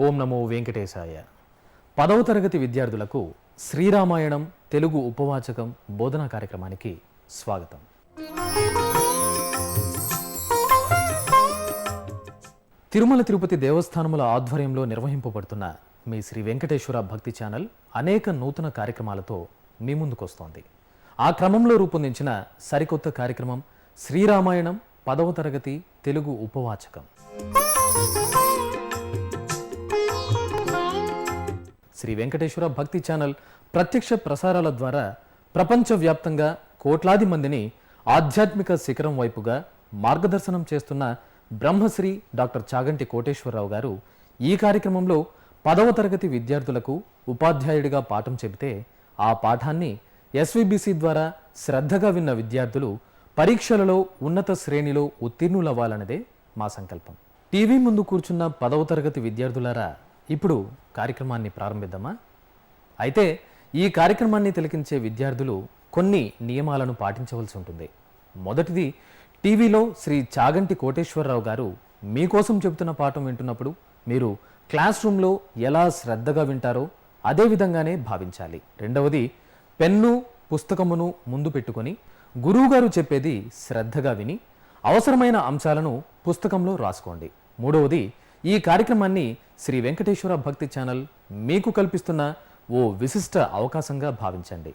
ఓం నమో వెంకటేశాయ. 10వ తరగతి విద్యార్థులకు శ్రీరామాయణం తెలుగు ఉపవాచకం బోధనా కార్యక్రమానికి స్వాగతం. తిరుమల తిరుపతి దేవస్థానముల ఆధ్వర్యంలో నిర్వహింపబడుతున్న మీ శ్రీ వెంకటేశ్వర భక్తి ఛానల్ అనేక నూతన కార్యక్రమాలతో మీ ముందుకొస్తోంది. ఆ క్రమంలో రూపొందించిన సరికొత్త కార్యక్రమం శ్రీరామాయణం 10వ తరగతి తెలుగు ఉపవాచకం. శ్రీ వెంకటేశ్వర భక్తి ఛానల్ ప్రత్యక్ష ప్రసారాల ద్వారా ప్రపంచవ్యాప్తంగా కోట్లాది మందిని ఆధ్యాత్మిక శిఖరం వైపుగా మార్గదర్శనం చేస్తున్న బ్రహ్మశ్రీ డాక్టర్ చాగంటి కోటేశ్వరరావు గారు ఈ కార్యక్రమంలో 10వ తరగతి విద్యార్థులకు ఉపాధ్యాయుడిగా పాఠం చెబితే ఆ పాఠాన్ని ఎస్విబిసి ద్వారా శ్రద్ధగా విన్న విద్యార్థులు పరీక్షలలో ఉన్నత శ్రేణిలో ఉత్తీర్ణులవ్వాలన్నదే మా సంకల్పం. టీవీ ముందు కూర్చున్న 10వ తరగతి విద్యార్థులారా, ఇప్పుడు కార్యక్రమాన్ని ప్రారంభిద్దామా? అయితే ఈ కార్యక్రమాన్ని తిలకించే విద్యార్థులు కొన్ని నియమాలను పాటించవలసి ఉంటుంది. మొదటిది, టీవీలో శ్రీ చాగంటి కోటేశ్వరరావు గారు మీకోసం చెబుతున్న పాఠం వింటున్నప్పుడు మీరు క్లాస్ రూమ్లో ఎలా శ్రద్ధగా వింటారో అదే విధంగానే భావించాలి. రెండవది, పెన్ను పుస్తకమును ముందు పెట్టుకొని గురువుగారు చెప్పేది శ్రద్ధగా విని అవసరమైన అంశాలను పుస్తకంలో రాసుకోండి. మూడవది, ఈ కార్యక్రమాన్ని శ్రీ వెంకటేశ్వర భక్తి ఛానల్ మీకు కల్పిస్తున్న ఓ విశిష్ట అవకాశంగా భావించండి.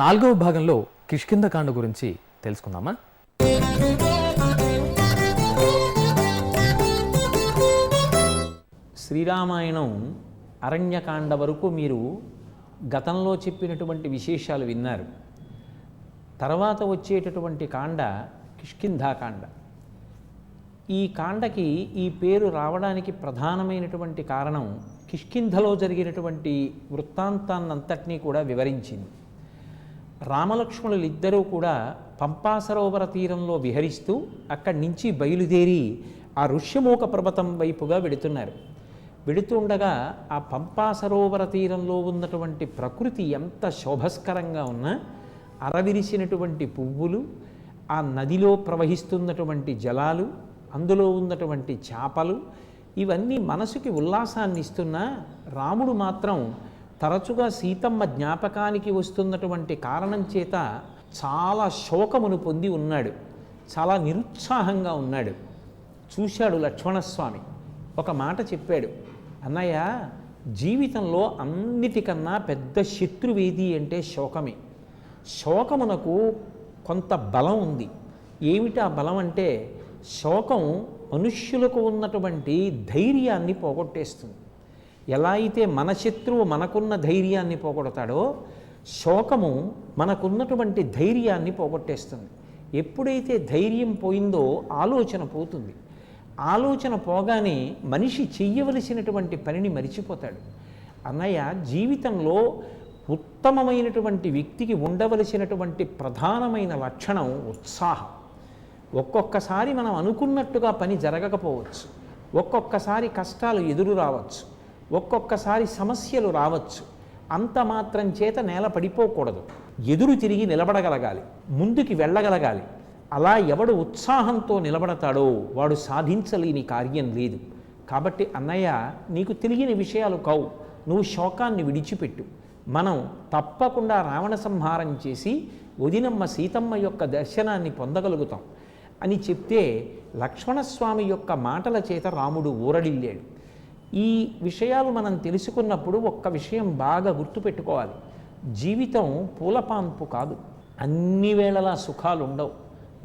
నాలుగవ భాగంలో కిష్కింధకాండ గురించి తెలుసుకుందామా? శ్రీరామాయణం అరణ్యకాండ వరకు మీరు గతంలో చెప్పినటువంటి విశేషాలు విన్నారు. తర్వాత వచ్చేటటువంటి కాండ కిష్కింధాకాండ. ఈ కాండకి ఈ పేరు రావడానికి ప్రధానమైనటువంటి కారణం కిష్కింధలో జరిగినటువంటి వృత్తాంతాన్నంతటినీ కూడా వివరించింది. రామలక్ష్మణులు ఇద్దరూ కూడా పంపా సరోవర తీరంలో విహరిస్తూ అక్కడి నుంచి బయలుదేరి ఆ ఋష్యమూక పర్వతం వైపుగా వెడుతున్నారు. వెడుతుండగా ఆ పంపా సరోవర తీరంలో ఉన్నటువంటి ప్రకృతి ఎంత శోభస్కరంగా ఉన్నా, అరవిరిసినటువంటి పువ్వులు, ఆ నదిలో ప్రవహిస్తున్నటువంటి జలాలు, అందులో ఉన్నటువంటి చేపలు, ఇవన్నీ మనసుకి ఉల్లాసాన్ని ఇస్తున్నా రాముడు మాత్రం తరచుగా సీతమ్మ జ్ఞాపకానికి వస్తున్నటువంటి కారణం చేత చాలా శోకమును పొంది ఉన్నాడు. చాలా నిరుత్సాహంగా ఉన్నాడు. చూశాడు లక్ష్మణస్వామి. ఒక మాట చెప్పాడు, అన్నయ్య, జీవితంలో అన్నిటికన్నా పెద్ద శత్రువేది అంటే శోకమే. శోకమునకు కొంత బలం ఉంది. ఏమిటి ఆ బలం అంటే, శోకం మనుష్యులకు ఉన్నటువంటి ధైర్యాన్ని పోగొట్టేస్తుంది. ఎలా అయితే మన శత్రువు మనకున్న ధైర్యాన్ని పోగొడతాడో, శోకము మనకున్నటువంటి ధైర్యాన్ని పోగొట్టేస్తుంది. ఎప్పుడైతే ధైర్యం పోయిందో ఆలోచన పోతుంది. ఆలోచన పోగానే మనిషి చెయ్యవలసినటువంటి పనిని మరిచిపోతాడు. అన్నయ్య, జీవితంలో ఉత్తమమైనటువంటి వ్యక్తికి ఉండవలసినటువంటి ప్రధానమైన లక్షణం ఉత్సాహం. ఒక్కొక్కసారి మనం అనుకున్నట్టుగా పని జరగకపోవచ్చు, ఒక్కొక్కసారి కష్టాలు ఎదురు రావచ్చు, ఒక్కొక్కసారి సమస్యలు రావచ్చు. అంత మాత్రం చేత నేల పడిపోకూడదు. ఎదురు తిరిగి నిలబడగలగాలి, ముందుకి వెళ్ళగలగాలి. అలా ఎవడు ఉత్సాహంతో నిలబడతాడో వాడు సాధించలేని కార్యం లేదు. కాబట్టి అన్నయ్య, నీకు తెలియని విషయాలు కావు, నువ్వు శోకాన్ని విడిచిపెట్టు. మనం తప్పకుండా రావణ సంహారం చేసి వదినమ్మ సీతమ్మ యొక్క దర్శనాన్ని పొందగలుగుతాం అని చెప్తే లక్ష్మణస్వామి యొక్క మాటల చేత రాముడు ఊరడిల్లాడు. ఈ విషయాలు మనం తెలుసుకున్నప్పుడు ఒక్క విషయం బాగా గుర్తుపెట్టుకోవాలి. జీవితం పూలపాన్పు కాదు. అన్ని వేళలా సుఖాలు ఉండవు.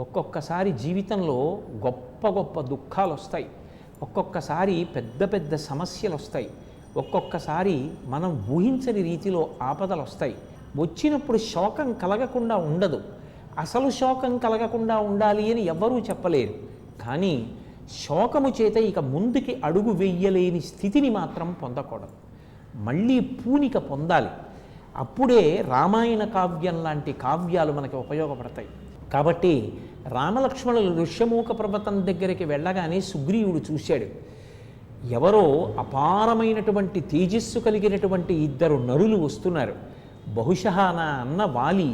ఒక్కొక్కసారి జీవితంలో గొప్ప గొప్ప దుఃఖాలు వస్తాయి. ఒక్కొక్కసారి పెద్ద పెద్ద సమస్యలు వస్తాయి. ఒక్కొక్కసారి మనం ఊహించని రీతిలో ఆపదలు వస్తాయి. వచ్చినప్పుడు శోకం కలగకుండా ఉండదు. అసలు శోకం కలగకుండా ఉండాలి అని ఎవ్వరూ చెప్పలేరు. కానీ శోకము చేత ఇక ముందుకి అడుగు వెయ్యలేని స్థితిని మాత్రం పొందకూడదు. మళ్ళీ పూనిక పొందాలి. అప్పుడే రామాయణ కావ్యం లాంటి కావ్యాలు మనకి ఉపయోగపడతాయి. కాబట్టి రామలక్ష్మణులు ఋష్యమూక పర్వతం దగ్గరికి వెళ్ళగానే సుగ్రీవుడు చూశాడు. ఎవరో అపారమైనటువంటి తేజస్సు కలిగినటువంటి ఇద్దరు నరులు వస్తున్నారు. బహుశः నా అన్న వాలి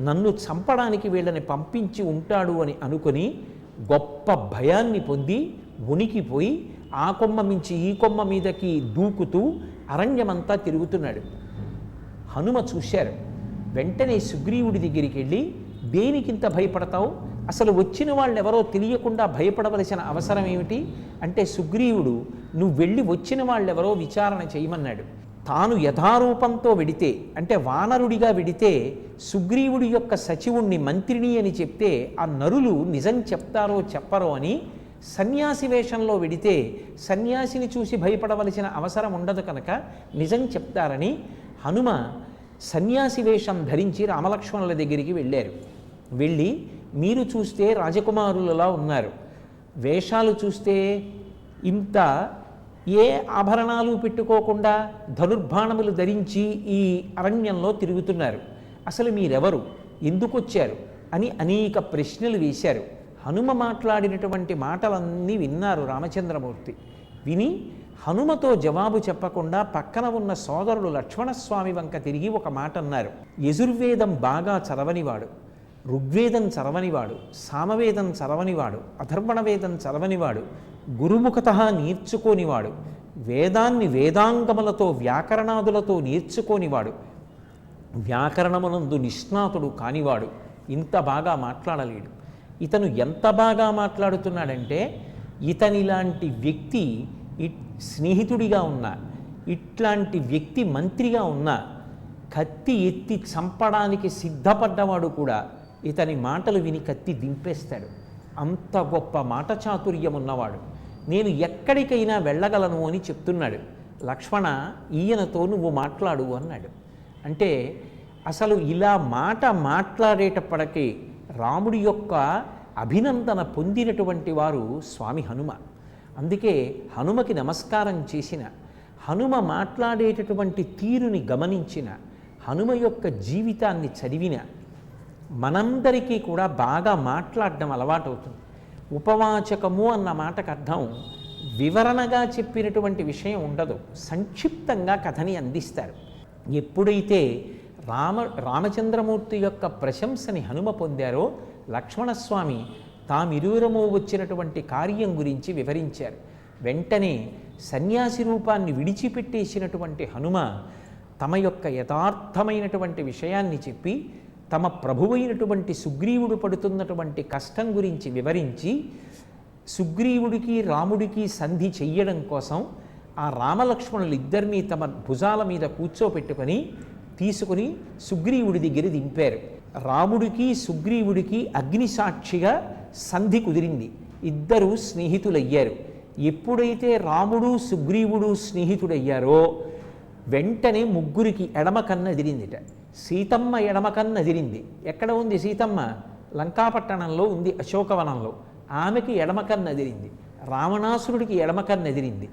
నన్ను చంపడానికి వీళ్ళని పంపించి ఉంటాడు అని అనుకొని గొప్ప భయాన్ని పొంది ఉనికిపోయి ఆ కొమ్మ మించి ఈ కొమ్మ మీదకి దూకుతూ అరణ్యమంతా తిరుగుతున్నాడు. హనుమ చూశారు. వెంటనే సుగ్రీవుడి దగ్గరికి వెళ్ళి, దేనికింత భయపడతావు? అసలు వచ్చిన వాళ్ళు ఎవరో తెలియకుండా భయపడవలసిన అవసరం ఏమిటి అంటే, సుగ్రీవుడు నువ్వు వెళ్ళి వచ్చిన వాళ్ళెవరో విచారణ చేయమన్నాడు. తాను యథారూపంతో వెడితే, అంటే వానరుడిగా వెడితే సుగ్రీవుడి యొక్క సచివుణ్ణి మంత్రిని అని చెప్తే ఆ నరులు నిజం చెప్తారో చెప్పరో అని, సన్యాసి వేషంలో వెడితే సన్యాసిని చూసి భయపడవలసిన అవసరం ఉండదు కనుక నిజం చెప్తారని హనుమ సన్యాసి వేషం ధరించి రామలక్ష్మణుల దగ్గరికి వెళ్ళారు. వెళ్ళి, మీరు చూస్తే రాజకుమారులలా ఉన్నారు, వేషాలు చూస్తే ఇంత ఏ ఆభరణాలు పెట్టుకోకుండా ధనుర్బాణములు ధరించి ఈ అరణ్యంలో తిరుగుతున్నారు, అసలు మీరెవరు, ఎందుకు వచ్చారు అని అనేక ప్రశ్నలు వేశారు. హనుమ మాట్లాడినటువంటి మాటలన్నీ విన్నారు రామచంద్రమూర్తి. విని హనుమతో జవాబు చెప్పకుండా పక్కన ఉన్న సోదరుడు లక్ష్మణస్వామి వంక తిరిగి ఒక మాట అన్నారు. యజుర్వేదం బాగా చదవనివాడు, ఋగ్వేదం చదవనివాడు, సామవేదం చదవనివాడు, అథర్వణ వేదం చదవనివాడు, గురుముఖత నేర్చుకోనివాడు, వేదాన్ని వేదాంగములతో వ్యాకరణాదులతో నేర్చుకోనివాడు, వ్యాకరణమునందు నిష్ణాతుడు కానివాడు ఇంత బాగా మాట్లాడలేడు. ఇతను ఎంత బాగా మాట్లాడుతున్నాడంటే, ఇతనిలాంటి వ్యక్తి స్నేహితుడిగా ఉన్నా, ఇట్లాంటి వ్యక్తి మంత్రిగా ఉన్నా, కత్తి ఎత్తి చంపడానికి సిద్ధపడ్డవాడు కూడా ఇతని మాటలు విని కత్తి దింపేస్తాడు. అంత గొప్ప మాట చాతుర్యం ఉన్నవాడు. నేను ఎక్కడికైనా వెళ్ళగలను అని చెప్తున్నాడు. లక్ష్మణ, ఈయనతో నువ్వు మాట్లాడు అన్నాడు. అంటే అసలు ఇలా మాట మాట్లాడేటప్పటికీ రాముడి యొక్క అభినందన పొందినటువంటి వారు స్వామి హనుమ. అందుకే హనుమకి నమస్కారం చేసిన, హనుమ మాట్లాడేటటువంటి తీరుని గమనించిన, హనుమ యొక్క జీవితాన్ని చదివిన మనందరికీ కూడా బాగా మాట్లాడడం అలవాటవుతుంది. ఉపవాచకము అన్న మాటకు అర్థం వివరణగా చెప్పినటువంటి విషయం ఉండదు, సంక్షిప్తంగా కథని అందిస్తారు. ఎప్పుడైతే రామచంద్రమూర్తి యొక్క ప్రశంసని హనుమ పొందారో, లక్ష్మణస్వామి తామిరువురము వచ్చినటువంటి కార్యం గురించి వివరించారు. వెంటనే సన్యాసి రూపాన్ని విడిచిపెట్టేసినటువంటి హనుమ తమ యొక్క యథార్థమైనటువంటి విషయాన్ని చెప్పి, తమ ప్రభువైనటువంటి సుగ్రీవుడు పడుతున్నటువంటి కష్టం గురించి వివరించి, సుగ్రీవుడికి రాముడికి సంధి చెయ్యడం కోసం ఆ రామలక్ష్మణులిద్దరినీ తమ భుజాల మీద కూర్చోపెట్టుకొని తీసుకుని సుగ్రీవుడి దగ్గర దింపారు. రాముడికి సుగ్రీవుడికి అగ్నిసాక్షిగా సంధి కుదిరింది. ఇద్దరు స్నేహితులయ్యారు. ఎప్పుడైతే రాముడు సుగ్రీవుడు స్నేహితుడయ్యారో వెంటనే ముగ్గురికి ఎడమ కన్ను అదిరిందిట. సీతమ్మ ఎడమ కన్ను అదిరింది. ఎక్కడ ఉంది సీతమ్మ? లంకాపట్టణంలో ఉంది, అశోకవనంలో. ఆమెకి ఎడమ కన్ను అదిరింది. రావణాసురుడికి ఎడమ కన్ను అదిరింది.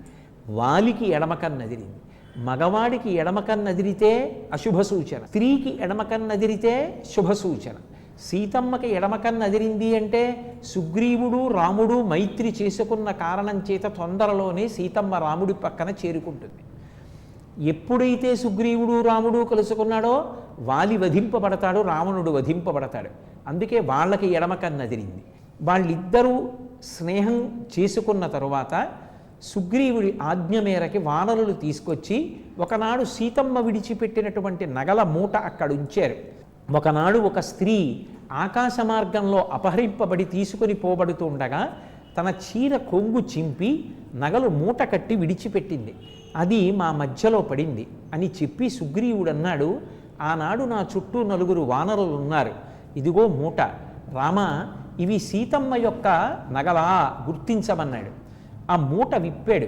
వాలికి ఎడమ కన్ను అదిరింది. మగవాడికి ఎడమ కన్ను అదిరితే అశుభ సూచన, స్త్రీకి ఎడమ కన్ను అదిరితే శుభ సూచన. సీతమ్మకి ఎడమ కన్ను అదిరింది అంటే సుగ్రీవుడు రాముడు మైత్రి చేసుకున్న కారణం చేత తొందరలోనే సీతమ్మ రాముడి పక్కన చేరుకుంటుంది. ఎప్పుడైతే సుగ్రీవుడు రాముడు కలుసుకున్నాడో వాలి వధింపబడతాడు, రావణుడు వధింపబడతాడు. అందుకే వాళ్ళకి ఎడమ కన్ను అదిరింది. వాళ్ళిద్దరూ స్నేహం చేసుకున్న తరువాత సుగ్రీవుడి ఆజ్ఞ మేరకి వానరులు తీసుకొచ్చి ఒకనాడు సీతమ్మ విడిచిపెట్టినటువంటి నగల మూట అక్కడ ఉంచారు. ఒకనాడు ఒక స్త్రీ ఆకాశ మార్గంలో అపహరింపబడి తీసుకొని పోబడుతూ ఉండగా తన చీర కొంగు చింపి నగలు మూట కట్టి విడిచిపెట్టింది. అది మా మధ్యలో పడింది అని చెప్పి సుగ్రీవుడు అన్నాడు, ఆనాడు నా చుట్టూ 4 వానరులు ఉన్నారు, ఇదిగో మూట. రామ, ఇవి సీతమ్మ యొక్క నగలా గుర్తించమన్నాడు. ఆ మూట విప్పాడు.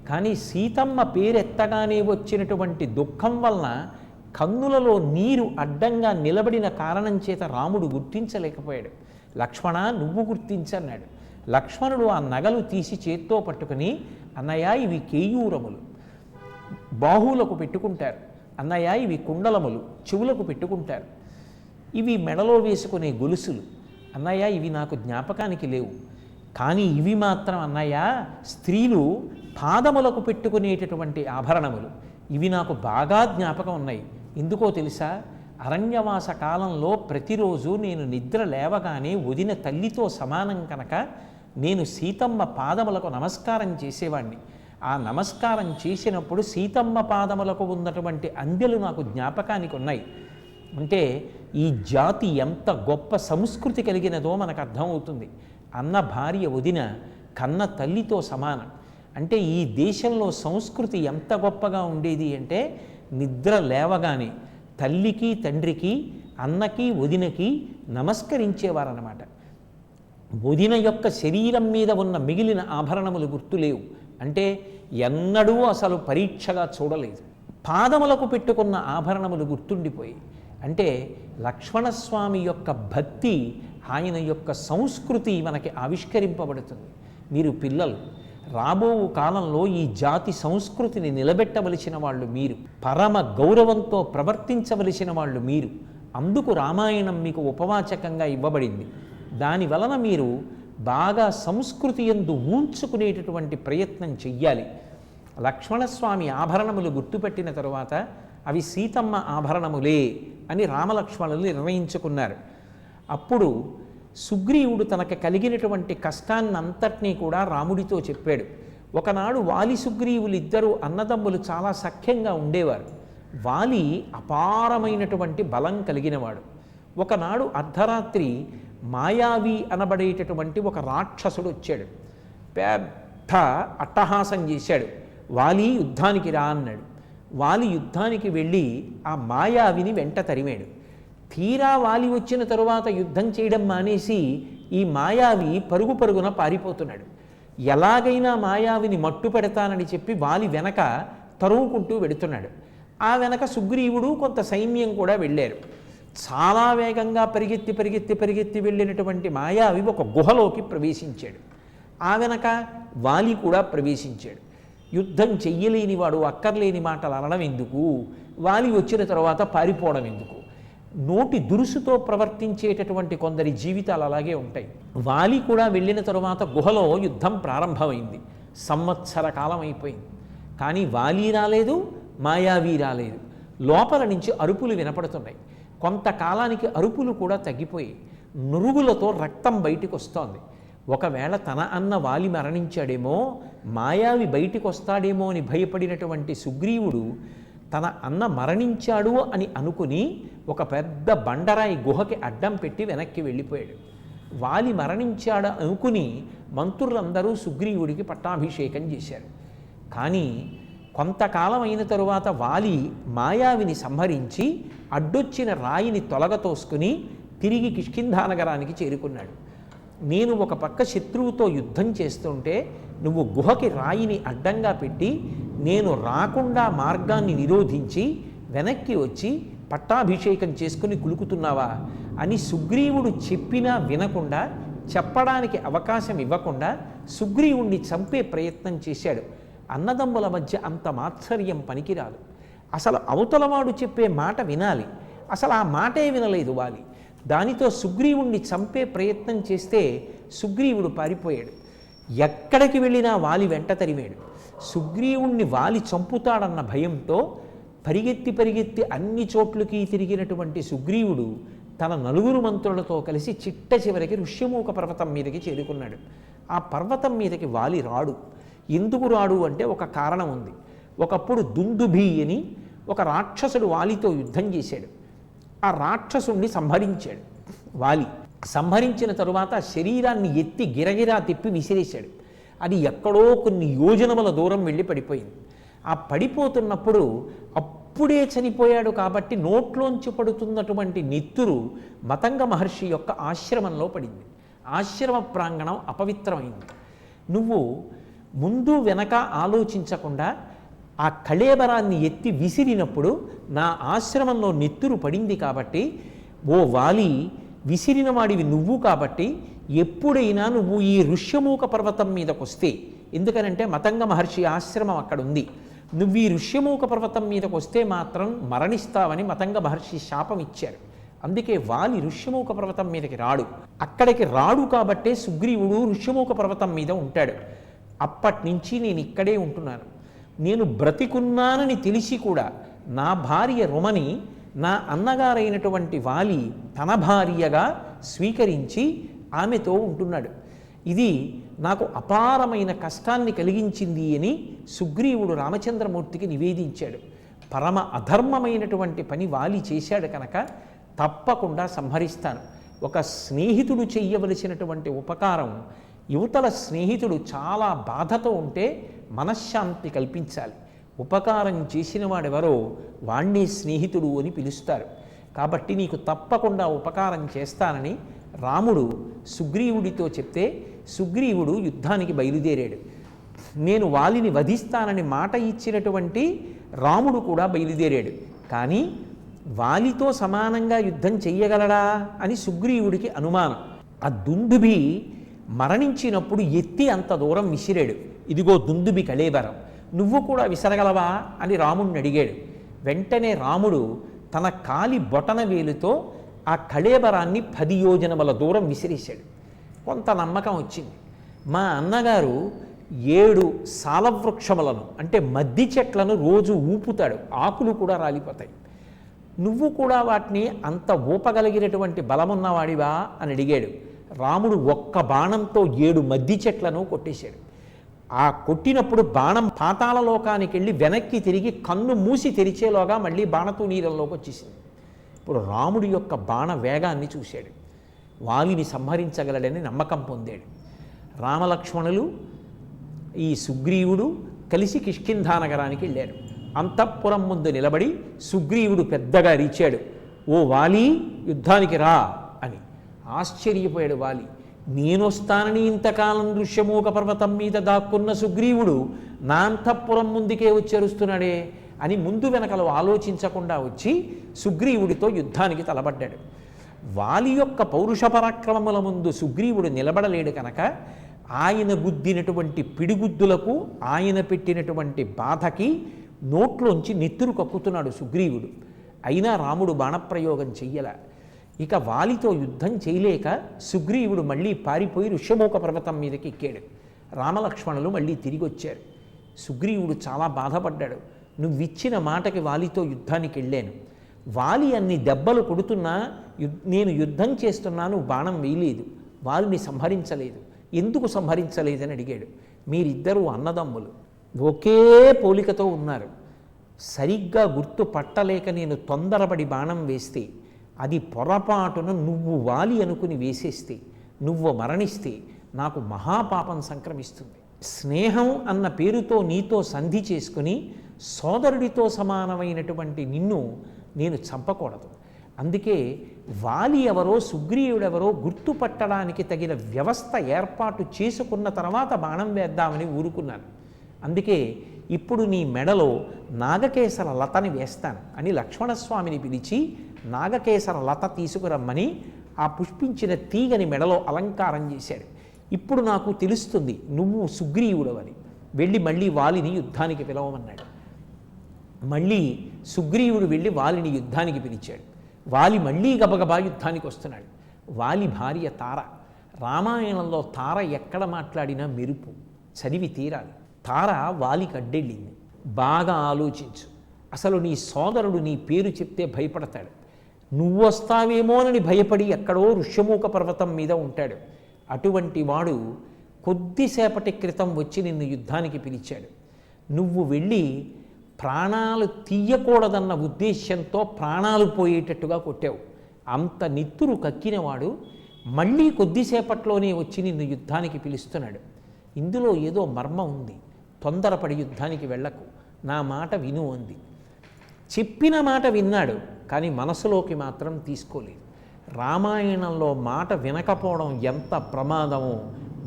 కానీ సీతమ్మ పేరెత్తగానే వచ్చినటువంటి దుఃఖం వలన కన్నులలో నీరు అడ్డంగా నిలబడిన కారణం చేత రాముడు గుర్తించలేకపోయాడు. లక్ష్మణ, నువ్వు గుర్తించన్నాడు. లక్ష్మణుడు ఆ నగలు తీసి చేత్తో పట్టుకుని, అన్నయ్య ఇవి కేయూరములు, బాహువులకు పెట్టుకుంటారు. అన్నయ్య ఇవి కుండలములు, చెవులకు పెట్టుకుంటారు. ఇవి మెడలో వేసుకునే గొలుసులు. అన్నయ్య ఇవి నాకు జ్ఞాపకానికి లేవు, కానీ ఇవి మాత్రం అన్నయ్య స్త్రీలు పాదములకు పెట్టుకునేటటువంటి ఆభరణములు, ఇవి నాకు బాగా జ్ఞాపకం ఉన్నాయి. ఎందుకో తెలుసా? అరణ్యవాస కాలంలో ప్రతిరోజు నేను నిద్ర లేవగానే వదిన తల్లితో సమానం కనుక నేను సీతమ్మ పాదములకు నమస్కారం చేసేవాడిని. ఆ నమస్కారం చేసినప్పుడు సీతమ్మ పాదములకు ఉన్నటువంటి అందెలు నాకు జ్ఞాపకానికి ఉన్నాయి. అంటే ఈ జాతి ఎంత గొప్ప సంస్కృతి కలిగినదో మనకు అర్థమవుతుంది. అన్న భార్య వదిన కన్న తల్లితో సమానం. అంటే ఈ దేశంలో సంస్కృతి ఎంత గొప్పగా ఉండేది అంటే నిద్ర లేవగానే తల్లికి తండ్రికి అన్నకి వదినకి నమస్కరించేవారన్నమాట. వదిన యొక్క శరీరం మీద ఉన్న మిగిలిన ఆభరణములు గుర్తులేవు, అంటే ఎన్నడూ అసలు పరీక్షగా చూడలేదు. పాదములకు పెట్టుకున్న ఆభరణములు గుర్తుండిపోయి, అంటే లక్ష్మణస్వామి యొక్క భక్తి, ఆయన యొక్క సంస్కృతి మనకి ఆవిష్కరింపబడుతుంది. మీరు పిల్లలు రాబో కాలంలో ఈ జాతి సంస్కృతిని నిలబెట్టవలసిన వాళ్ళు మీరు, పరమ గౌరవంతో ప్రవర్తించవలసిన వాళ్ళు మీరు. అందుకు రామాయణం మీకు ఉపవాచకంగా ఇవ్వబడింది. దాని వలన మీరు బాగా సంస్కృతి యందు ఊంచుకునేటటువంటి ప్రయత్నం చెయ్యాలి. లక్ష్మణస్వామి ఆభరణములు గుర్తుపెట్టిన తరువాత అవి సీతమ్మ ఆభరణములే అని రామలక్ష్మణులు నిర్ణయించుకున్నారు. అప్పుడు సుగ్రీవుడు తనకు కలిగినటువంటి కష్టాన్నంతటినీ కూడా రాముడితో చెప్పాడు. ఒకనాడు వాలి సుగ్రీవులు ఇద్దరు అన్నదమ్ములు చాలా సఖ్యంగా ఉండేవారు. వాలి అపారమైనటువంటి బలం కలిగినవాడు. ఒకనాడు అర్ధరాత్రి మాయావి అనబడేటటువంటి ఒక రాక్షసుడు వచ్చాడు. పెద్ద అట్టహాసం చేశాడు. వాలి యుద్ధానికి రా అన్నాడు. వాలి యుద్ధానికి వెళ్ళి ఆ మాయావిని వెంట తరిమాడు. తీరా వాలి వచ్చిన తరువాత యుద్ధం చేయడం మానేసి ఈ మాయావి పరుగు పరుగున పారిపోతున్నాడు. ఎలాగైనా మాయావిని మట్టు పెడతానని చెప్పి వాలి వెనక తరువుకుంటూ వెడుతున్నాడు. ఆ వెనక సుగ్రీవుడు కొంత సైన్యం కూడా వెళ్ళారు. చాలా వేగంగా పరిగెత్తి పరిగెత్తి పరిగెత్తి వెళ్ళినటువంటి మాయావి ఒక గుహలోకి ప్రవేశించాడు. ఆ వెనక వాలి కూడా ప్రవేశించాడు. యుద్ధం చెయ్యలేని వాడు అక్కర్లేని మాటలు అనడం ఎందుకు, వాలి వచ్చిన తర్వాత పారిపోవడం ఎందుకు? నోటి దురుసుతో ప్రవర్తించేటటువంటి కొందరి జీవితాలు అలాగే ఉంటాయి. వాలి కూడా వెళ్ళిన తరువాత గుహలో యుద్ధం ప్రారంభమైంది. సంవత్సర కాలం అయిపోయింది, కానీ వాలి రాలేదు, మాయావి రాలేదు. లోపల నుంచి అరుపులు వినపడుతున్నాయి. కొంతకాలానికి అరుపులు కూడా తగ్గిపోయి నురుగులతో రక్తం బయటికి వస్తోంది. ఒకవేళ తన అన్న వాలి మరణించాడేమో, మాయావి బయటికి వస్తాడేమో అని భయపడినటువంటి సుగ్రీవుడు తన అన్న మరణించాడు అని అనుకుని ఒక పెద్ద బండరాయి గుహకి అడ్డం పెట్టి వెనక్కి వెళ్ళిపోయాడు. వాలి మరణించాడు అనుకుని మంత్రులందరూ సుగ్రీవుడికి పట్టాభిషేకం చేశారు. కానీ కొంతకాలం అయిన తరువాత వాలి మాయావిని సంహరించి అడ్డొచ్చిన రాయిని తొలగతోసుకుని తిరిగి కిష్కింధానగరానికి చేరుకున్నాడు. నేను ఒక పక్క శత్రువుతో యుద్ధం చేస్తుంటే నువ్వు గుహకి రాయిని అడ్డంగా పెట్టి నేను రాకుండా మార్గాన్ని నిరోధించి వెనక్కి వచ్చి పట్టాభిషేకం చేసుకుని కులుకుతున్నావా అని సుగ్రీవుడు చెప్పినా వినకుండా, చెప్పడానికి అవకాశం ఇవ్వకుండా సుగ్రీవుణ్ణి చంపే ప్రయత్నం చేశాడు. అన్నదమ్ముల మధ్య అంత మాత్సర్యం పనికిరాదు. అసలు అవతలవాడు చెప్పే మాట వినాలి. అసలు ఆ మాటే వినలేదు వాలి. దానితో సుగ్రీవుణ్ణి చంపే ప్రయత్నం చేస్తే సుగ్రీవుడు పారిపోయాడు. ఎక్కడికి వెళ్ళినా వాలి వెంట తరిమాడు. సుగ్రీవుణ్ణి వాలి చంపుతాడన్న భయంతో పరిగెత్తి పరిగెత్తి అన్ని చోట్లకి తిరిగినటువంటి సుగ్రీవుడు తన నలుగురు మంత్రులతో కలిసి చిట్ట చివరికి ఋష్యమూక పర్వతం మీదకి చేరుకున్నాడు. ఆ పర్వతం మీదకి వాలి రాడు. ఎందుకు రాడు అంటే ఒక కారణం ఉంది. ఒకప్పుడు దుందుభి అని ఒక రాక్షసుడు వాలితో యుద్ధం చేశాడు. ఆ రాక్షసుణ్ణి సంహరించాడు వాలి. సంహరించిన తరువాత శరీరాన్ని ఎత్తి గిరగిరా తిప్పి విసిరేశాడు. అది ఎక్కడో కొన్ని యోజనముల దూరం వెళ్ళి పడిపోయింది. ఆ పడిపోతున్నప్పుడు అప్పుడే చనిపోయాడు కాబట్టి నోట్లోంచి పడుతున్నటువంటి నెత్తురు మతంగ మహర్షి యొక్క ఆశ్రమంలో పడింది. ఆశ్రమ ప్రాంగణం అపవిత్రమైంది. నువ్వు ముందు వెనక ఆలోచించకుండా ఆ కళేబరాన్ని ఎత్తి విసిరినప్పుడు నా ఆశ్రమంలో నెత్తురు పడింది కాబట్టి, ఓ వాలి విసిరిన వాడివి నువ్వు కాబట్టి ఎప్పుడైనా నువ్వు ఈ ఋష్యమూక పర్వతం మీదకు వస్తే, ఎందుకనంటే మతంగ మహర్షి ఆశ్రమం అక్కడ ఉంది, నువ్వు ఈ ఋష్యమూక పర్వతం మీదకు వస్తే మాత్రం మరణిస్తావని మతంగ మహర్షి శాపం ఇచ్చారు. అందుకే వాలి ఋష్యమూక పర్వతం మీదకి రాడు. అక్కడికి రాడు కాబట్టే సుగ్రీవుడు ఋష్యమూక పర్వతం మీద ఉంటాడు. అప్పటి నుంచి నేను ఇక్కడే ఉంటున్నాను, నేను బ్రతికున్నానని తెలిసి కూడా నా భార్య రుమని నా అన్నగారైనటువంటి వాలి తన భార్యగా స్వీకరించి ఆమెతో ఉంటున్నాడు. ఇది నాకు అపారమైన కష్టాన్ని కలిగించింది అని సుగ్రీవుడు రామచంద్రమూర్తికి నివేదించాడు. పరమ అధర్మమైనటువంటి పని వాలి చేశాడు కనుక తప్పకుండా సంహరిస్తాను. ఒక స్నేహితుడు చెయ్యవలసినటువంటి ఉపకారం యువతల స్నేహితుడు చాలా బాధతో ఉంటే మనశ్శాంతి కల్పించాలి. ఉపకారం చేసిన వాడెవరో వాణ్ణి స్నేహితుడు అని పిలుస్తారు. కాబట్టి నీకు తప్పకుండా ఉపకారం చేస్తానని రాముడు సుగ్రీవుడితో చెప్తే సుగ్రీవుడు యుద్ధానికి బయలుదేరాడు. నేను వాలిని వధిస్తానని మాట ఇచ్చినటువంటి రాముడు కూడా బయలుదేరాడు. కానీ వాలితో సమానంగా యుద్ధం చెయ్యగలడా అని సుగ్రీవుడికి అనుమానం. ఆ దుందుబి మరణించినప్పుడు ఎత్తి అంత దూరం విసిరాడు. ఇదిగో దుందుబి కళేబరం, నువ్వు కూడా విసరగలవా అని రాముడిని అడిగాడు. వెంటనే రాముడు తన కాలి బొటన వేలుతో ఆ కళేబరాన్ని 10 యోజనముల దూరం విసిరేశాడు. కొంత నమ్మకం వచ్చింది. మా అన్నగారు 7 సాలవృక్షములను అంటే మద్ది చెట్లను రోజు ఊపుతాడు, ఆకులు కూడా రాలిపోతాయి. నువ్వు కూడా వాటిని అంత ఊపగలిగినటువంటి బలమున్నవాడివా అని అడిగాడు. రాముడు ఒక్క బాణంతో 7 మద్ది చెట్లను కొట్టేశాడు. ఆ కొట్టినప్పుడు బాణం పాతాళ లోకానికి వెళ్ళి వెనక్కి తిరిగి కన్ను మూసి తెరిచేలోగా మళ్ళీ బాణతూ నీరంలోకి వచ్చేసింది. ఇప్పుడు రాముడి యొక్క బాణ వేగాన్ని చూశాడు. వాలిని సంహరించగలడని నమ్మకం పొందాడు. రామలక్ష్మణులు ఈ సుగ్రీవుడు కలిసి కిష్కింధా నగరానికి వెళ్ళారు. అంతఃపురం ముందు నిలబడి సుగ్రీవుడు పెద్దగా అరిచాడు, ఓ వాలి, యుద్ధానికి రా అని. ఆశ్చర్యపోయాడు వాలి. నేనొస్తానని ఇంతకాలం ఋష్యమూక పర్వతం మీద దాక్కున్న సుగ్రీవుడు నా అంతఃపురం ముందుకే వచ్చి అరుస్తున్నాడే అని ముందు వెనకలు ఆలోచించకుండా వచ్చి సుగ్రీవుడితో యుద్ధానికి తలబడ్డాడు. వాలి యొక్క పౌరుష పరాక్రమముల ముందు సుగ్రీవుడు నిలబడలేడు కనుక ఆయన గుద్దినటువంటి పిడిగుద్దులకు, ఆయన పెట్టినటువంటి బాధకి నోట్లోంచి నెత్తురు కక్కుతున్నాడు సుగ్రీవుడు. అయినా రాముడు బాణప్రయోగం చెయ్యల. ఇక వాలితో యుద్ధం చేయలేక సుగ్రీవుడు మళ్ళీ పారిపోయి ఋష్యమూక పర్వతం మీదకి ఎక్కాడు. రామలక్ష్మణులు మళ్ళీ తిరిగి వచ్చారు. సుగ్రీవుడు చాలా బాధపడ్డాడు. నువ్విచ్చిన మాటకి వాలితో యుద్ధానికి వెళ్ళాను, వాలి అన్ని దెబ్బలు కొడుతున్నా నేను యుద్ధం చేస్తున్నాను, బాణం వేయలేదు, వాలిని సంహరించలేదు. ఎందుకు సంహరించలేదని అడిగాడు. మీరిద్దరూ అన్నదమ్ములు, ఒకే పోలికతో ఉన్నారు. సరిగ్గా గుర్తు పట్టలేక నేను తొందరపడి బాణం వేస్తే అది పొరపాటున నువ్వు వాలి అనుకుని వేసేస్తే, నువ్వు మరణిస్తే నాకు మహాపాపం సంక్రమిస్తుంది. స్నేహం అన్న పేరుతో నీతో సంధి చేసుకుని సోదరుడితో సమానమైనటువంటి నిన్ను నేను చంపకూడదు. అందుకే వాలి ఎవరో సుగ్రీవుడెవరో గుర్తుపట్టడానికి తగిన వ్యవస్థ ఏర్పాటు చేసుకున్న తర్వాత బాణం వేద్దామని ఊరుకున్నాను. అందుకే ఇప్పుడు నీ మెడలో నాగకేసర లతని వేస్తాను అని లక్ష్మణస్వామిని పిలిచి నాగకేసర లత తీసుకురమ్మని ఆ పుష్పించిన తీగని మెడలో అలంకారం చేశాడు. ఇప్పుడు నాకు తెలుస్తుంది నువ్వు సుగ్రీవుడవని. వెళ్ళి మళ్ళీ వాలిని యుద్ధానికి పిలవమన్నాడు. మళ్ళీ సుగ్రీవుడు వెళ్ళి వాలిని యుద్ధానికి పిలిచాడు. వాలి మళ్ళీ గబగబా యుద్ధానికి వస్తున్నాడు. వాలి భార్య తార. రామాయణంలో తార ఎక్కడ మాట్లాడినా మెరుపు, చదివి తీరాలి. తార వాలికి అడ్డెళ్ళింది. బాగా ఆలోచించు, అసలు నీ సోదరుడు నీ పేరు చెప్తే భయపడతాడు. నువ్వొస్తావేమోనని భయపడి ఎక్కడో ఋష్యమూక పర్వతం మీద ఉంటాడు. అటువంటి వాడు కొద్దిసేపటి క్రితం వచ్చి నిన్ను యుద్ధానికి పిలిచాడు. నువ్వు వెళ్ళి ప్రాణాలు తీయకూడదన్న ఉద్దేశ్యంతో ప్రాణాలు పోయేటట్టుగా కొట్టావు. అంత నెత్తురు కక్కినవాడు మళ్ళీ కొద్దిసేపట్లోనే వచ్చి నిన్ను యుద్ధానికి పిలుస్తున్నాడు. ఇందులో ఏదో మర్మం ఉంది. తొందరపడి యుద్ధానికి వెళ్ళకు, నా మాట విను అంది. చెప్పిన మాట విన్నాడు, కానీ మనసులోకి మాత్రం తీసుకోలేదు. రామాయణంలో మాట వినకపోవడం ఎంత ప్రమాదమో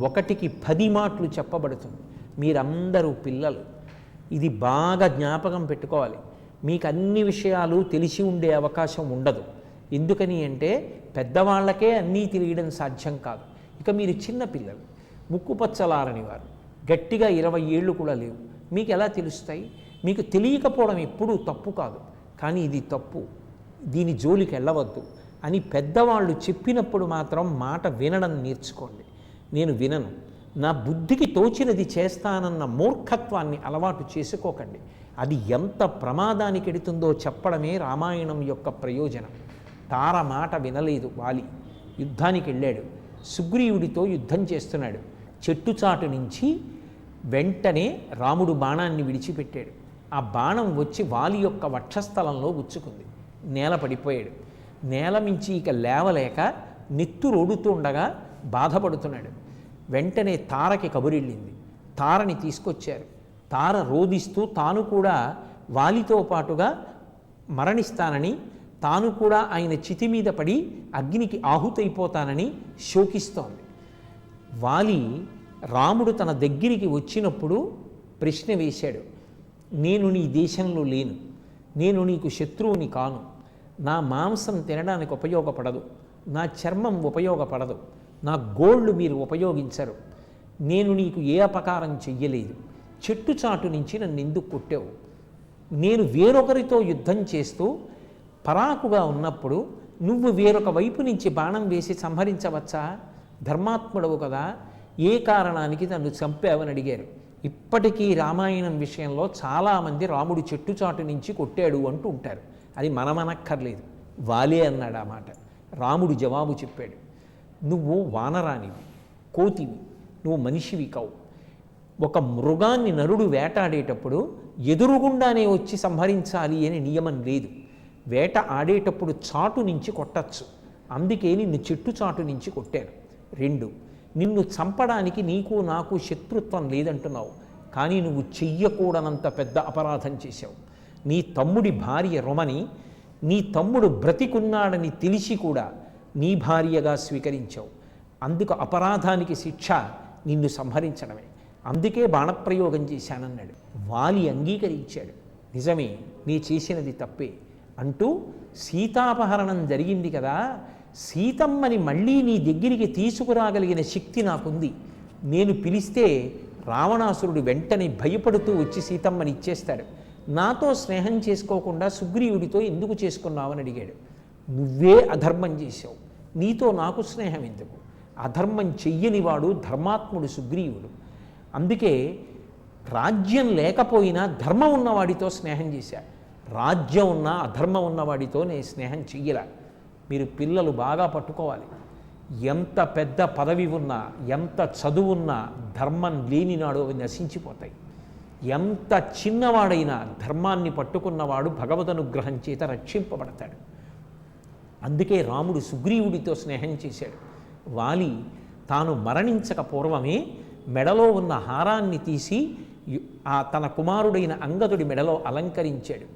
1కి 10 మాటలు చెప్పబడుతుంది. మీరందరూ పిల్లలు, ఇది బాగా జ్ఞాపకం పెట్టుకోవాలి. మీకు అన్ని విషయాలు తెలిసి ఉండే అవకాశం ఉండదు. ఎందుకని అంటే పెద్దవాళ్ళకే అన్నీ తెలియడం సాధ్యం కాదు. ఇక మీరు చిన్న పిల్లలు, ముక్కుపచ్చలారని వారు, గట్టిగా 20 ఏళ్ళు కూడా లేవు. మీకు ఎలా తెలుస్తాయి? మీకు తెలియకపోవడం ఎప్పుడూ తప్పు కాదు, కానీ ఇది తప్పు. దీని జోలికి వెళ్ళవద్దు. అని పెద్దవాళ్ళు చెప్పినప్పుడు మాత్రం మాట వినడం నేర్చుకోండి. నేను వినను, నా బుద్ధికి తోచినది చేస్తానన్న మూర్ఖత్వాన్ని అలవాటు చేసుకోకండి. అది ఎంత ప్రమాదానికి ఎడుతుందో చెప్పడమే రామాయణం యొక్క ప్రయోజనం. తార మాట వినలేదు వాలి, యుద్ధానికి వెళ్ళాడు, సుగ్రీవుడితో యుద్ధం చేస్తున్నాడు. చెట్టుచాటు నుంచి వెంటనే రాముడు బాణాన్ని విడిచిపెట్టాడు. ఆ బాణం వచ్చి వాలి యొక్క వక్షస్థలంలో గుచ్చుకుంది, నేల పడిపోయాడు. నేల మించి ఇక లేవలేక నెత్తురోడుతుండగా బాధపడుతున్నాడు. వెంటనే తారకి కబురెళ్ళింది. తారని తీసుకొచ్చారు. తార రోదిస్తూ తాను కూడా వాలితో పాటుగా మరణిస్తానని, తాను కూడా ఆయన చితి మీద పడి అగ్నికి ఆహుతైపోతానని శోకిస్తోంది. వాలి రాముడు తన దగ్గరికి వచ్చినప్పుడు ప్రశ్న వేశాడు, నేను నీ దేశంలో లేను, నేను నీకు శత్రువుని కాను, నా మాంసం తినడానికి ఉపయోగపడదు, నా చర్మం ఉపయోగపడదు, నా గోళ్ళు మీరు ఉపయోగించరు, నేను నీకు ఏ అపకారం చెయ్యలేదు, చెట్టు చాటు నుంచి నన్ను ఎందుకు కొట్టావు, నేను వేరొకరితో యుద్ధం చేస్తూ పరాకుగా ఉన్నప్పుడు నువ్వు వేరొక వైపు నుంచి బాణం వేసి సంహరించవచ్చా? ధర్మాత్ముడవు కదా, ఏ కారణానికి నన్ను చంపావని అడిగారు. ఇప్పటికీ రామాయణం విషయంలో చాలామంది రాముడు చెట్టు చాటు నుంచి కొట్టాడు అంటూ ఉంటారు. అది మనమనక్కర్లేదు, వాలే అన్నాడు ఆ మాట. రాముడు జవాబు చెప్పాడు, నువ్వు వానరానివి, కోతివి, నువ్వు మనిషివి కావు. ఒక మృగాన్ని నరుడు వేటాడేటప్పుడు ఎదురుగుండానే వచ్చి సంహరించాలి అని నియమం లేదు. వేట ఆడేటప్పుడు చాటు నుంచి కొట్టచ్చు, అందుకే నిన్ను చెట్టు చాటు నుంచి కొట్టాను. 2, నిన్ను చంపడానికి నీకు నాకు శత్రుత్వం లేదంటున్నావు, కానీ నువ్వు చెయ్యకూడనంత పెద్ద అపరాధం చేశావు. నీ తమ్ముడి భార్య రొమని నీ తమ్ముడు బ్రతికున్నాడని తెలిసి కూడా నీ భార్యగా స్వీకరించావు. అందుకు అపరాధానికి శిక్ష నిన్ను సంహరించడమే, అందుకే బాణప్రయోగం చేశానన్నాడు. వాలి అంగీకరించాడు, నిజమే నీ చేసినది తప్పే అంటూ, సీతాపహరణం జరిగింది కదా, సీతమ్మని మళ్ళీ నీ దగ్గరికి తీసుకురాగలిగిన శక్తి నాకుంది. నేను పిలిస్తే రావణాసురుడు వెంటనే భయపడుతూ వచ్చి సీతమ్మని ఇచ్చేస్తాడు. నాతో స్నేహం చేసుకోకుండా సుగ్రీవుడితో ఎందుకు చేసుకున్నావని అడిగాడు. నువ్వే అధర్మం చేశావు, నీతో నాకు స్నేహం ఎందుకు? అధర్మం చెయ్యనివాడు ధర్మాత్ముడు సుగ్రీవుడు. అందుకే రాజ్యం లేకపోయినా ధర్మం ఉన్నవాడితో స్నేహం చేశా, రాజ్యం ఉన్నా అధర్మం ఉన్నవాడితో నేను స్నేహం చెయ్యలా. మీరు పిల్లలు బాగా పట్టుకోవాలి, ఎంత పెద్ద పదవి ఉన్నా, ఎంత చదువున్నా ధర్మం లేనినాడు అవి నశించిపోతాయి. ఎంత చిన్నవాడైనా ధర్మాన్ని పట్టుకున్నవాడు భగవదనుగ్రహం చేత రక్షింపబడతాడు. అందుకే రాముడు సుగ్రీవుడితో స్నేహం చేశాడు. వాలి తాను మరణించక పూర్వమే మెడలో ఉన్న హారాన్ని తీసి తన కుమారుడైన అంగదుడి మెడలో అలంకరించాడు.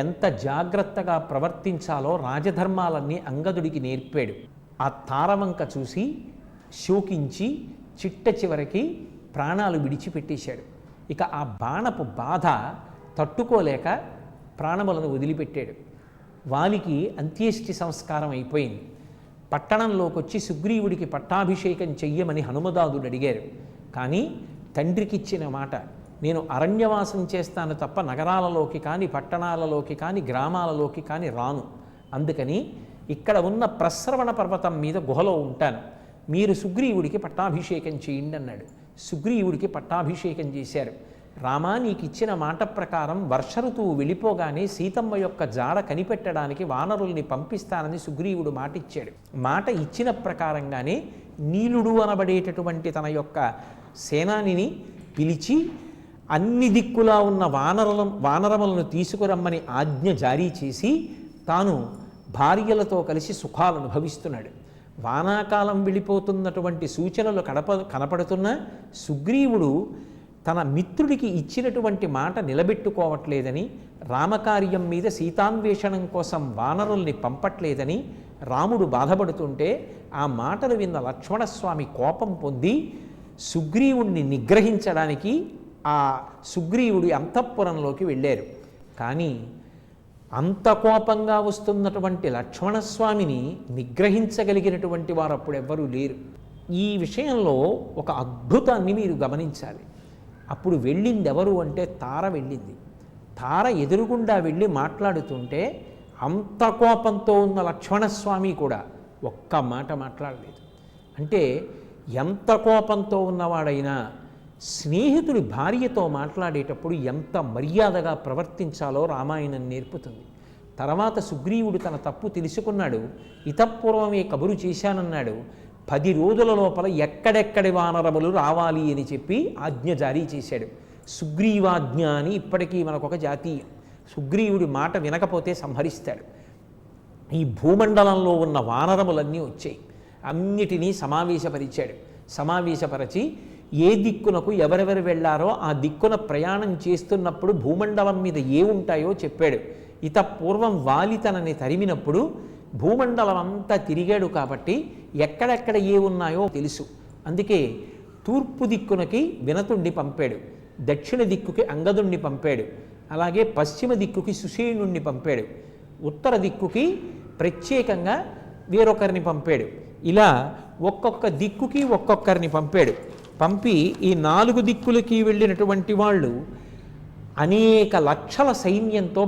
ఎంత జాగ్రత్తగా ప్రవర్తించాలో రాజధర్మాలన్నీ అంగదుడికి నేర్పాడు. ఆ తారవంక చూసి శోకించి చిట్ట చివరికి ప్రాణాలు విడిచిపెట్టేశాడు. ఇక ఆ బాణపు బాధ తట్టుకోలేక ప్రాణములను వదిలిపెట్టాడు. వాలికి అంత్యేష్టి సంస్కారం అయిపోయింది. పట్టణంలోకి వచ్చి సుగ్రీవుడికి పట్టాభిషేకం చెయ్యమని హనుమదాదుడు అడిగారు. కానీ తండ్రికిచ్చిన మాట, నేను అరణ్యవాసం చేస్తాను తప్ప నగరాలలోకి కానీ పట్టణాలలోకి కానీ గ్రామాలలోకి కానీ రాను, అందుకని ఇక్కడ ఉన్న ప్రస్రవణ పర్వతం మీద గుహలో ఉంటాను, మీరు సుగ్రీవుడికి పట్టాభిషేకం చేయండి అన్నాడు. సుగ్రీవుడికి పట్టాభిషేకం చేశారు. రామా, నీకు ఇచ్చిన మాట ప్రకారం వర్ష ఋతువు వెళ్ళిపోగానే సీతమ్మ యొక్క జాడ కనిపెట్టడానికి వానరుల్ని పంపిస్తానని సుగ్రీవుడు మాట ఇచ్చాడు. మాట ఇచ్చిన ప్రకారంగానే నీలుడు అనబడేటటువంటి తన యొక్క సేనానిని పిలిచి అన్ని దిక్కులా ఉన్న వానరములను తీసుకురమ్మని ఆజ్ఞ జారీ చేసి తాను భార్యలతో కలిసి సుఖాలు అనుభవిస్తున్నాడు. వానాకాలం వెళ్ళిపోతున్నటువంటి సూచనలు కనపడుతున్న సుగ్రీవుడు తన మిత్రుడికి ఇచ్చినటువంటి మాట నిలబెట్టుకోవట్లేదని, రామకార్యం మీద సీతాన్వేషణం కోసం వానరుల్ని పంపట్లేదని రాముడు బాధపడుతుంటే ఆ మాటలు విన్న లక్ష్మణస్వామి కోపం పొంది సుగ్రీవుణ్ణి నిగ్రహించడానికి ఆ సుగ్రీవుడి అంతఃపురంలోకి వెళ్ళారు. కానీ అంత కోపంగా వస్తున్నటువంటి లక్ష్మణస్వామిని నిగ్రహించగలిగినటువంటి వారు అప్పుడెవ్వరూ లేరు. ఈ విషయంలో ఒక అద్భుతాన్ని మీరు గమనించాలి. అప్పుడు వెళ్ళింది ఎవరు అంటే తార వెళ్ళింది. తార ఎదురుగుండా వెళ్ళి మాట్లాడుతుంటే అంత కోపంతో ఉన్న లక్ష్మణస్వామి కూడా ఒక్క మాట మాట్లాడలేదు. అంటే ఎంత కోపంతో ఉన్నవాడైనా స్నేహితుడి భార్యతో మాట్లాడేటప్పుడు ఎంత మర్యాదగా ప్రవర్తించాలో రామాయణం నేర్పుతుంది. తర్వాత సుగ్రీవుడు తన తప్పు తెలుసుకున్నాడు. ఇతపూర్వమే కబురు చేశానన్నాడు. 10 రోజుల లోపల ఎక్కడెక్కడి వానరములు రావాలి అని చెప్పి ఆజ్ఞ జారీ చేశాడు. సుగ్రీవాజ్ఞ అని ఇప్పటికీ మనకొక జాతీయం. సుగ్రీవుడి మాట వినకపోతే సంహరిస్తాడు. ఈ భూమండలంలో ఉన్న వానరములన్నీ వచ్చాయి. అన్నిటినీ సమావేశపరిచాడు. సమావేశపరచి ఏ దిక్కునకు ఎవరెవరు వెళ్ళారో ఆ దిక్కున ప్రయాణం చేస్తున్నప్పుడు భూమండలం మీద ఏ ఉంటాయో చెప్పాడు. ఇత పూర్వం వాలి తనని తరిమినప్పుడు భూమండలం అంతా తిరిగాడు కాబట్టి ఎక్కడెక్కడ ఏ ఉన్నాయో తెలుసు. అందుకే తూర్పు దిక్కునకి వినతుణ్ణి పంపాడు, దక్షిణ దిక్కుకి అంగదుణ్ణి పంపాడు, అలాగే పశ్చిమ దిక్కుకి సుషేణుణ్ణి పంపాడు, ఉత్తర దిక్కుకి ప్రత్యేకంగా వేరొకరిని పంపాడు. ఇలా ఒక్కొక్క దిక్కుకి ఒక్కొక్కరిని పంపాడు. పంపి ఈ 4 దిక్కులకి వెళ్ళినటువంటి వాళ్ళు అనేక లక్షల సైన్యంతో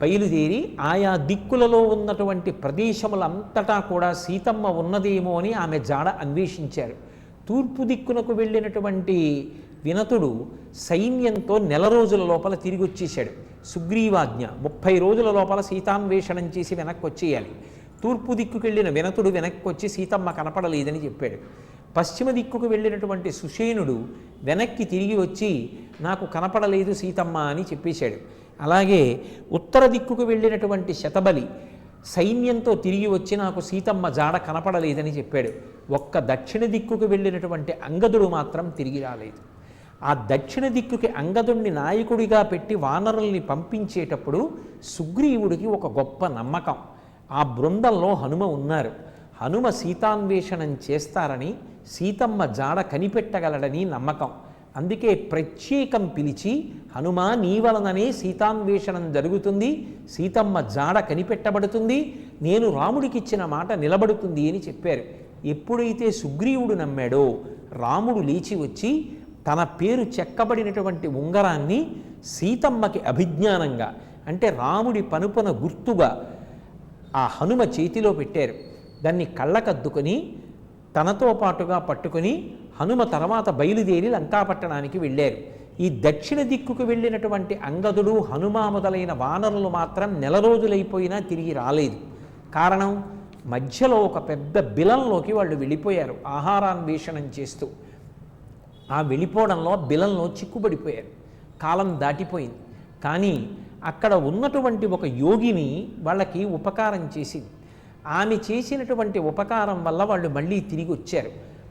బయలుదేరి ఆయా దిక్కులలో ఉన్నటువంటి ప్రదేశములంతటా కూడా సీతమ్మ ఉన్నదేమో అని ఆమె జాడ అన్వేషించారు. తూర్పు దిక్కునకు వెళ్ళినటువంటి వినతుడు సైన్యంతో 1 నెల రోజుల లోపల తిరిగి వచ్చేసాడు. సుగ్రీవాజ్ఞ 30 రోజుల లోపల సీతాన్వేషణం చేసి వెనక్కి వచ్చేయాలి. తూర్పు దిక్కుకు వెళ్ళిన వినతుడు వెనక్కి వచ్చి సీతమ్మ కనపడలేదని చెప్పాడు. పశ్చిమ దిక్కుకు వెళ్ళినటువంటి సుషేణుడు వెనక్కి తిరిగి వచ్చి నాకు కనపడలేదు సీతమ్మ అని చెప్పేశాడు. అలాగే ఉత్తర దిక్కుకు వెళ్ళినటువంటి శతబలి సైన్యంతో తిరిగి వచ్చి నాకు సీతమ్మ జాడ కనపడలేదని చెప్పాడు. ఒక్క దక్షిణ దిక్కుకు వెళ్ళినటువంటి అంగదుడు మాత్రం తిరిగి రాలేదు. ఆ దక్షిణ దిక్కుకి అంగదుడిని నాయకుడిగా పెట్టి వానరుల్ని పంపించేటప్పుడు సుగ్రీవుడికి ఒక గొప్ప నమ్మకం. ఆ బృందంలో హనుమ ఉన్నారు. హనుమ సీతాన్వేషణం చేస్తారని, సీతమ్మ జాడ కనిపెట్టగలడని నమ్మకం. అందుకే ప్రత్యేకం పిలిచి హనుమ నీ వలననే సీతాన్వేషణం జరుగుతుంది, సీతమ్మ జాడ కనిపెట్టబడుతుంది, నేను రాముడికి ఇచ్చిన మాట నిలబడుతుంది అని చెప్పారు. ఎప్పుడైతే సుగ్రీవుడు నమ్మాడో రాముడు లేచి వచ్చి తన పేరు చెక్కబడినటువంటి ఉంగరాన్ని సీతమ్మకి అభిజ్ఞానంగా, అంటే రాముడి పనుపన గుర్తుగా ఆ హనుమ చేతిలో పెట్టారు. దాన్ని కళ్ళకద్దుకొని తనతో పాటుగా పట్టుకొని హనుమ తర్వాత బయలుదేరి లంకాపట్టణానికి వెళ్ళారు. ఈ దక్షిణ దిక్కుకు వెళ్ళినటువంటి అంగదుడు, హనుమ మొదలైన వానరులు మాత్రం 1 నెల రోజులైపోయినా తిరిగి రాలేదు. కారణం, మధ్యలో ఒక పెద్ద బిలంలోకి వాళ్ళు వెళ్ళిపోయారు ఆహారాన్వేషణం చేస్తూ. ఆ వెళ్ళిపోవడంలో బిలంలో చిక్కుబడిపోయారు. కాలం దాటిపోయింది. కానీ అక్కడ ఉన్నటువంటి ఒక యోగిని వాళ్ళకి ఉపకారం చేసింది. ఆమె చేసినటువంటి ఉపకారం వల్ల వాళ్ళు మళ్ళీ తిరిగి వచ్చారు.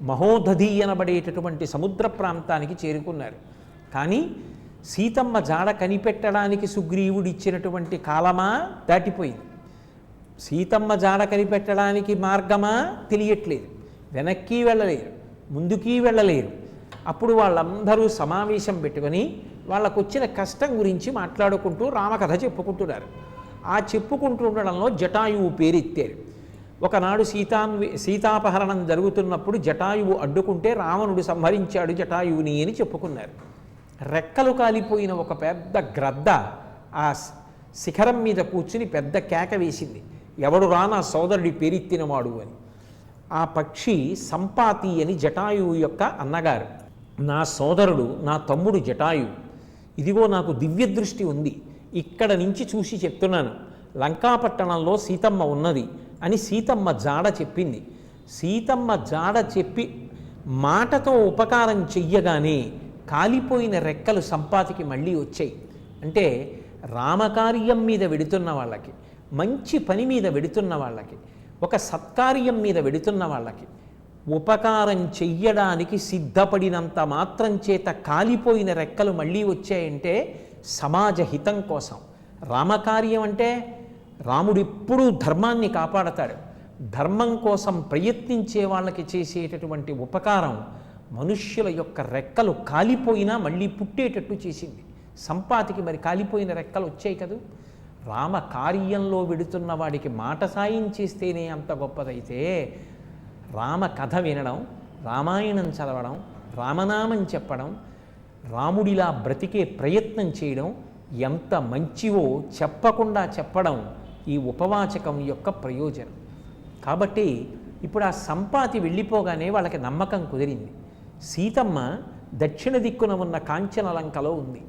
మహోదధి అనబడేటటువంటి సముద్ర ప్రాంతానికి చేరుకున్నారు. కానీ సీతమ్మ జాడ కనిపెట్టడానికి సుగ్రీవుడు ఇచ్చినటువంటి కాలమా దాటిపోయింది. సీతమ్మ జాడ కనిపెట్టడానికి మార్గమా తెలియట్లేదు. వెనక్కి వెళ్ళలేరు, ముందుకి వెళ్ళలేరు. అప్పుడు వాళ్ళందరూ సమావేశం పెట్టుకొని వాళ్ళకు వచ్చిన కష్టం గురించి మాట్లాడుకుంటూ రామకథ చెప్పుకుంటున్నారు. ఆ చెప్పుకుంటుండడంలో జటాయువు పేరెత్తారు. ఒకనాడు సీతాపహరణం జరుగుతున్నప్పుడు జటాయువు అడ్డుకుంటే రావణుడు సంహరించాడు జటాయువుని అని చెప్పుకున్నారు. రెక్కలు కాలిపోయిన ఒక పెద్ద గ్రద్ద ఆ శిఖరం మీద కూర్చుని పెద్ద కేక వేసింది, ఎవడు రా నా సోదరుడి పేరెత్తినవాడు అని. ఆ పక్షి సంపాతి అని జటాయువు యొక్క అన్నగారు. నా సోదరుడు, నా తమ్ముడు జటాయువు. ఇదిగో నాకు దివ్య దృష్టి ఉంది, ఇక్కడ నుంచి చూసి చెప్తున్నాను, లంకాపట్టణంలో సీతమ్మ ఉన్నది అని సీతమ్మ జాడ చెప్పింది. సీతమ్మ జాడ చెప్పి మాటతో ఉపకారం చెయ్యగానే కాలిపోయిన రెక్కలు సంపాతికి మళ్ళీ వచ్చాయి. అంటే రామకార్యం మీద వెడుతున్న వాళ్ళకి, మంచి పని మీద వెడుతున్న వాళ్ళకి, ఒక సత్కార్యం మీద వెడుతున్న వాళ్ళకి ఉపకారం చెయ్యడానికి సిద్ధపడినంత మాత్రం చేత కాలిపోయిన రెక్కలు మళ్ళీ వచ్చాయంటే సమాజ హితం కోసం. రామకార్యం అంటే రాముడు ఎప్పుడూ ధర్మాన్ని కాపాడతాడు. ధర్మం కోసం ప్రయత్నించే వాళ్ళకి చేసేటటువంటి ఉపకారం మనుష్యుల యొక్క రెక్కలు కాలిపోయినా మళ్ళీ పుట్టేటట్టు చేసింది. సంపాతికి మరి కాలిపోయిన రెక్కలు వచ్చాయి కదూ. రామ కార్యంలో వెడుతున్న వాడికి మాట సాయం చేస్తేనే అంత గొప్పదైతే రామ కథ వినడం, రామాయణం చదవడం, రామనామం చెప్పడం, రాముడిలా బ్రతికే ప్రయత్నం చేయడం ఎంత మంచివో చెప్పకుండా చెప్పడం ఈ ఉపవాచకం యొక్క ప్రయోజనం. కాబట్టి ఇప్పుడు ఆ సంపాతి వెళ్ళిపోగానే వాళ్ళకి నమ్మకం కుదిరింది. సీతమ్మ దక్షిణ దిక్కున ఉన్న కాంచనలంకలో ఉంది.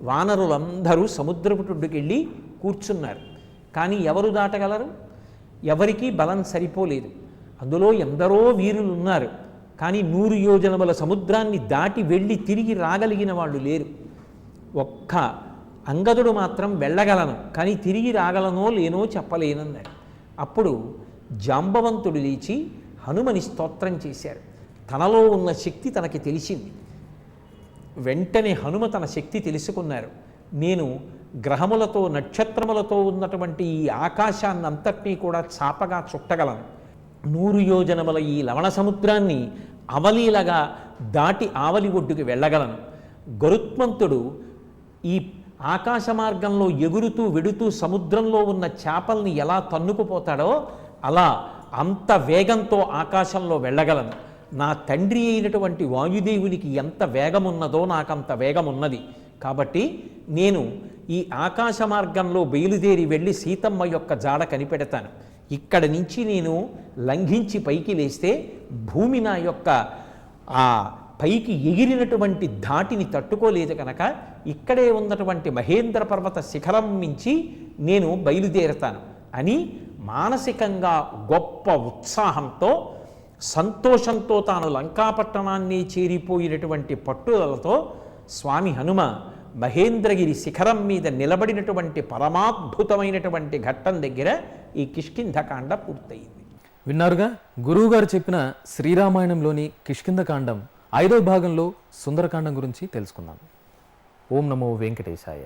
వానరులందరూ సముద్రపుటుడికెళ్ళి కూర్చున్నారు. కానీ ఎవరు దాటగలరు? ఎవరికీ బలం సరిపోలేదు. అందులో ఎందరో వీరులు ఉన్నారు. కానీ 100 యోజనముల సముద్రాన్ని దాటి వెళ్ళి తిరిగి రాగలిగిన వాళ్ళు లేరు. ఒక్క అంగదుడు మాత్రం వెళ్ళగలను, కానీ తిరిగి రాగలనో లేనో చెప్పలేనన్నాడు. అప్పుడు జాంబవంతుడు లేచి హనుమని స్తోత్రం చేశారు. తనలో ఉన్న శక్తి తనకి తెలిసింది. వెంటనే హనుమ తన శక్తి తెలుసుకున్నారు. నేను గ్రహములతో నక్షత్రములతో ఉన్నటువంటి ఈ ఆకాశాన్నంతటినీ కూడా చాపగా చుట్టగలను. 100 యోజనముల ఈ లవణ సముద్రాన్ని అవలీలగా దాటి ఆవలి ఒడ్డుకి వెళ్ళగలను. గరుత్మంతుడు ఈ ఆకాశ మార్గంలో ఎగురుతూ వెడుతూ సముద్రంలో ఉన్న చేపల్ని ఎలా తన్నుకుపోతాడో అలా అంత వేగంతో ఆకాశంలో వెళ్ళగలను. నా తండ్రి అయినటువంటి వాయుదేవునికి ఎంత వేగమున్నదో నాకంత వేగమున్నది. కాబట్టి నేను ఈ ఆకాశ మార్గంలో బయలుదేరి వెళ్ళి సీతమ్మ యొక్క జాడ కనిపెడతాను. ఇక్కడి నుంచి నేను లంఘించి పైకి లేస్తే భూమి నా యొక్క ఆ పైకి ఎగిరినటువంటి ధాటిని తట్టుకోలేదు కనుక ఇక్కడే ఉన్నటువంటి మహేంద్ర పర్వత శిఖరం నుంచి నేను బయలుదేరతాను అని మానసికంగా గొప్ప ఉత్సాహంతో సంతోషంతో తాను లంకాపట్టణాన్ని చేరిపోయినటువంటి పట్టుదలతో స్వామి హనుమ మహేంద్రగిరి శిఖరం మీద నిలబడినటువంటి పరమాద్భుతమైనటువంటి ఘట్టం దగ్గర ఈ కిష్కింధకాండ పూర్తయింది. విన్నారుగా గురువుగారు చెప్పిన శ్రీరామాయణంలోని కిష్కింధకాండం 5వ భాగంలో సుందరకాండం గురించి తెలుసుకున్నాం. ఓం నమో వెంకటేశాయ.